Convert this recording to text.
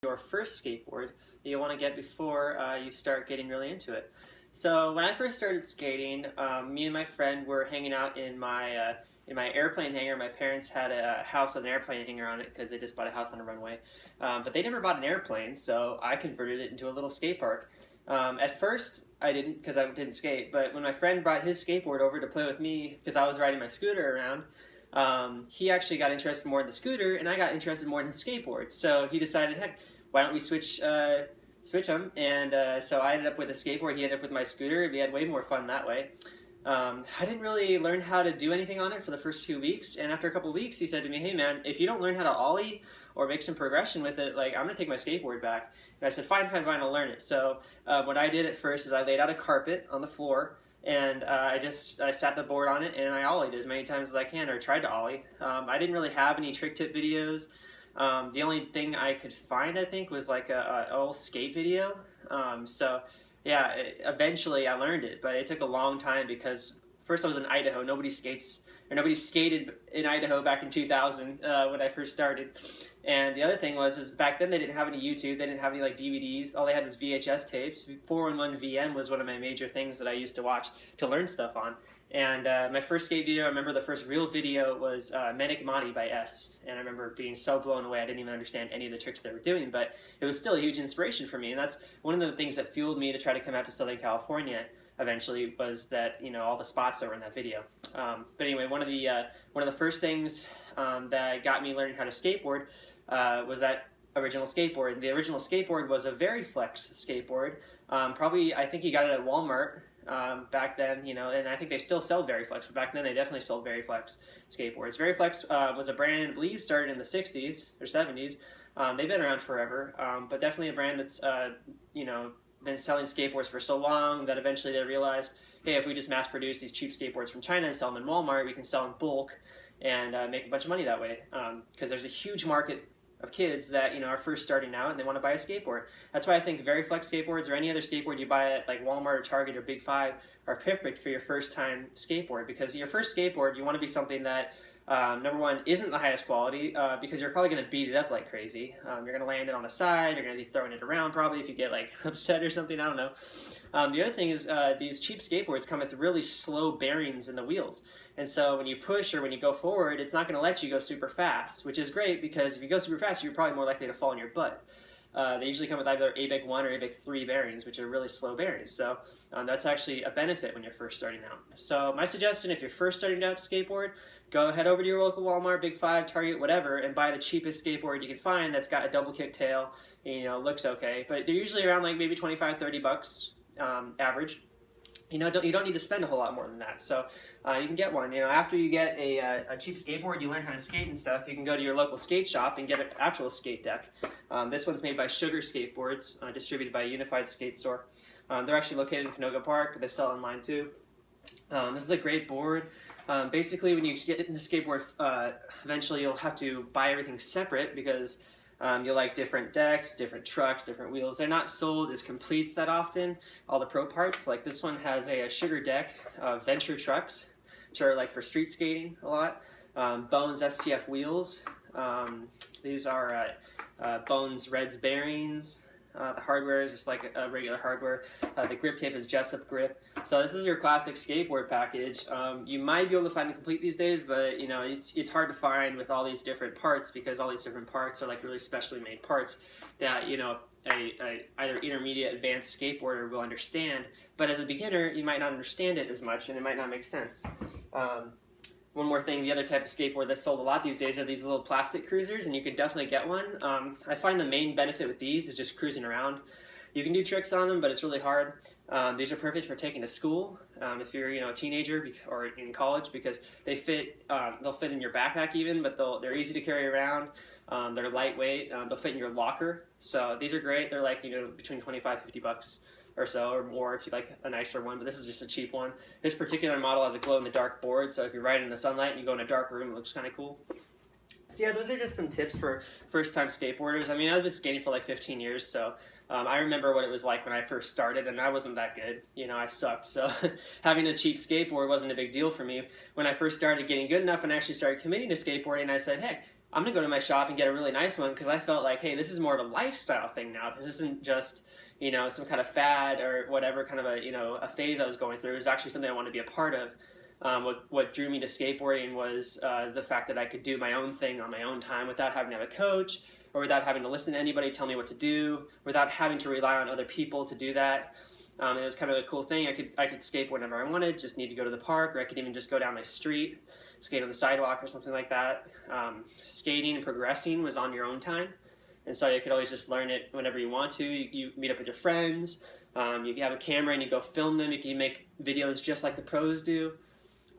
your first skateboard that you want to get before you start getting really into it. So when I first started skating, me and my friend were hanging out in my airplane hangar. My parents had a house with an airplane hangar on it because they just bought a house on a runway. But they never bought an airplane, so I converted it into a little skate park. At first, I didn't because I didn't skate, but when my friend brought his skateboard over to play with me because I was riding my scooter around, he actually got interested more in the scooter, and I got interested more in his skateboard. So he decided, heck, why don't we switch them? And so I ended up with a skateboard. He ended up with my scooter. We had way more fun that way. I didn't really learn how to do anything on it for the first few weeks, and after a couple weeks, he said to me, "Hey man, if you don't learn how to ollie or make some progression with it, like I'm gonna take my skateboard back." And I said, "Fine, fine, fine, I'll learn it." So what I did at first is I laid out a carpet on the floor, and I sat the board on it and I ollied as many times as I can, or tried to ollie. I didn't really have any trick tip videos. The only thing I could find, I think, was like a old skate video. So yeah, eventually I learned it, but it took a long time because first I was in Idaho. Nobody skated in Idaho back in 2000 when I first started. And the other thing is back then they didn't have any YouTube, they didn't have any like DVDs. All they had was VHS tapes. 4-in-1 VM was one of my major things that I used to watch to learn stuff on. And my first skate video, I remember the first real video was Manic Monty by S. And I remember being so blown away, I didn't even understand any of the tricks they were doing, but it was still a huge inspiration for me. And that's one of the things that fueled me to try to come out to Southern California eventually, was that, you know, all the spots that were in that video. But anyway, one of the first things that got me learning how to skateboard was that original skateboard. The original skateboard was a Veriflex skateboard. Probably, I think you got it at Walmart back then, you know, and I think they still sell Veriflex, but back then they definitely sold Veriflex skateboards. Veriflex was a brand, I believe, started in the 60s or 70s. They've been around forever, but definitely a brand that's, you know, been selling skateboards for so long that eventually they realized, hey, if we just mass produce these cheap skateboards from China and sell them in Walmart, we can sell in bulk and make a bunch of money that way, because there's a huge market of kids that, you know, are first starting out and they want to buy a skateboard. That's why I think Veriflex skateboards or any other skateboard you buy at like Walmart or Target or Big Five are perfect for your first time skateboard, because your first skateboard, you want to be something that number one, isn't the highest quality, because you're probably going to beat it up like crazy. You're going to land it on the side, you're going to be throwing it around probably if you get like upset or something, I don't know. The other thing is these cheap skateboards come with really slow bearings in the wheels. And so when you push or when you go forward, it's not going to let you go super fast, which is great because if you go super fast, you're probably more likely to fall on your butt. They usually come with either ABEC 1 or ABEC 3 bearings, which are really slow bearings. So that's actually a benefit when you're first starting out. So my suggestion, if you're first starting out to skateboard, go head over to your local Walmart, Big Five, Target, whatever, and buy the cheapest skateboard you can find that's got a double kick tail and, you know, looks okay. But they're usually around like maybe 25, 30 bucks average. You know, you don't need to spend a whole lot more than that. So you can get one. You know, after you get a cheap skateboard, you learn how to skate and stuff, you can go to your local skate shop and get an actual skate deck. This one's made by Sugar Skateboards, distributed by Unified Skate Store. They're actually located in Canoga Park, but they sell online too. This is a great board. Basically, when you get into skateboard, eventually you'll have to buy everything separate because you'll like different decks, different trucks, different wheels. They're not sold as completes that often, all the pro parts. Like this one has a Sugar deck, Venture trucks, which are like for street skating a lot. Bones STF wheels. These are Bones Reds bearings. The hardware is just like a regular hardware. The grip tape is Jessup grip. So this is your classic skateboard package. You might be able to find it complete these days, but you know it's hard to find with all these different parts, because all these different parts are like really specially made parts that, you know, a either intermediate, advanced skateboarder will understand. But as a beginner, you might not understand it as much, and it might not make sense. One more thing, the other type of skateboard that's sold a lot these days are these little plastic cruisers, and you can definitely get one. I find the main benefit with these is just cruising around. You can do tricks on them, but it's really hard. These are perfect for taking to school if you're, you know, a teenager or in college, because they fit. They'll fit in your backpack even, but they're easy to carry around. They're lightweight. They'll fit in your locker. So these are great. They're like, you know, between 25, 50 bucks. Or so, or more if you like a nicer one, but this is just a cheap one. This particular model has a glow-in-the-dark board, so if you're riding in the sunlight and you go in a dark room, it looks kind of cool. So yeah, those are just some tips for first-time skateboarders. I mean, I've been skating for like 15 years, so I remember what it was like when I first started, and I wasn't that good. You know, I sucked, so having a cheap skateboard wasn't a big deal for me. When I first started getting good enough and actually started committing to skateboarding, I said, heck, I'm gonna go to my shop and get a really nice one, because I felt like, hey, this is more of a lifestyle thing now. This isn't just, you know, some kind of fad or whatever kind of a, you know, a phase I was going through. It was actually something I wanted to be a part of. What drew me to skateboarding was the fact that I could do my own thing on my own time without having to have a coach, or without having to listen to anybody tell me what to do, without having to rely on other people to do that. It was kind of a cool thing. I could skate whenever I wanted, just need to go to the park, or I could even just go down my street, skate on the sidewalk or something like that. Skating and progressing was on your own time, and so you could always just learn it whenever you want to. You meet up with your friends, you have a camera and you go film them. You can make videos just like the pros do.